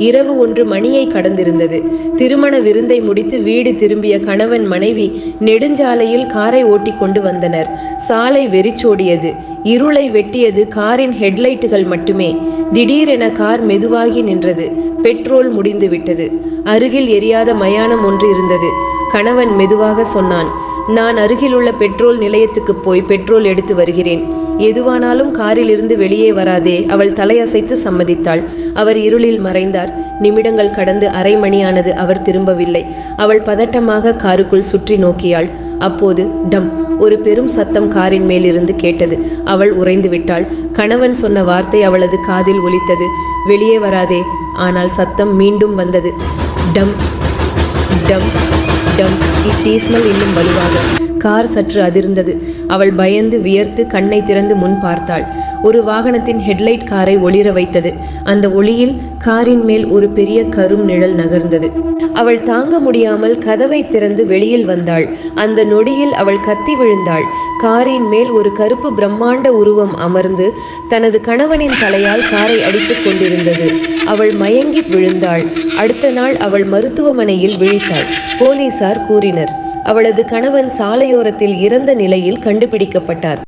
இரவு 1 மணியை கடந்திருந்தது. திருமண விருந்தை முடித்து வீடு திரும்பிய கணவன் மனைவி நெடுஞ்சாலையில் காரை ஓட்டி கொண்டு வந்தனர். சாலை வெறிச்சோடியது. இருளை வெட்டியது காரின் ஹெட்லைட்டுகள் மட்டுமே. திடீரென கார் மெதுவாகி நின்றது. பெட்ரோல் முடிந்து விட்டது. அருகில் எரியாத மயானம் ஒன்று இருந்தது. கணவன் மெதுவாக சொன்னான், நான் அருகிலுள்ள பெட்ரோல் நிலையத்துக்கு போய் பெட்ரோல் எடுத்து வருகிறேன். எதுவானாலும் காரில் இருந்து வெளியே வராதே. அவள் தலையசைத்து சம்மதித்தாள். அவர் இருளில் மறைந்தார். நிமிடங்கள் கடந்து அரை மணியானது. அவர் திரும்பவில்லை. அவள் பதட்டமாக காருக்குள் சுற்றி நோக்கியாள். அப்போது டம், ஒரு பெரும் சத்தம் காரின் மேலிருந்து கேட்டது. அவள் உறைந்து விட்டாள். கணவன் சொன்ன வார்த்தை அவளது காதில் ஒலித்தது, வெளியே வராதே. ஆனால் சத்தம் மீண்டும் வந்தது. டம் டம் டம். இட்டீஸ்மல் இன்னும் வலுவாக. கார் சற்று அதிர்ந்தது. அவள் பயந்து வியர்த்து கண்ணை திறந்து முன் பார்த்தாள். ஒரு வாகனத்தின் ஹெட்லைட் காரை ஒளிர வைத்தது. அந்த ஒளியில் காரின் மேல் ஒரு பெரிய கரும் நிழல் நகர்ந்தது. அவள் தாங்க முடியாமல் கதவை திறந்து வெளியில் வந்தாள். அந்த நொடியில் அவள் கத்தி விழுந்தாள். காரின் மேல் ஒரு கருப்பு பிரம்மாண்ட உருவம் அமர்ந்து தனது கணவனின் தலையால் காரை அடித்துக் கொண்டிருந்தது. அவள் மயங்கி விழுந்தாள். அடுத்த நாள் அவள் மருத்துவமனையில் விழித்தாள். போலீசார் கூறினர், அவளது கணவன் சாலையோரத்தில் இறந்த நிலையில் கண்டுபிடிக்கப்பட்டார்.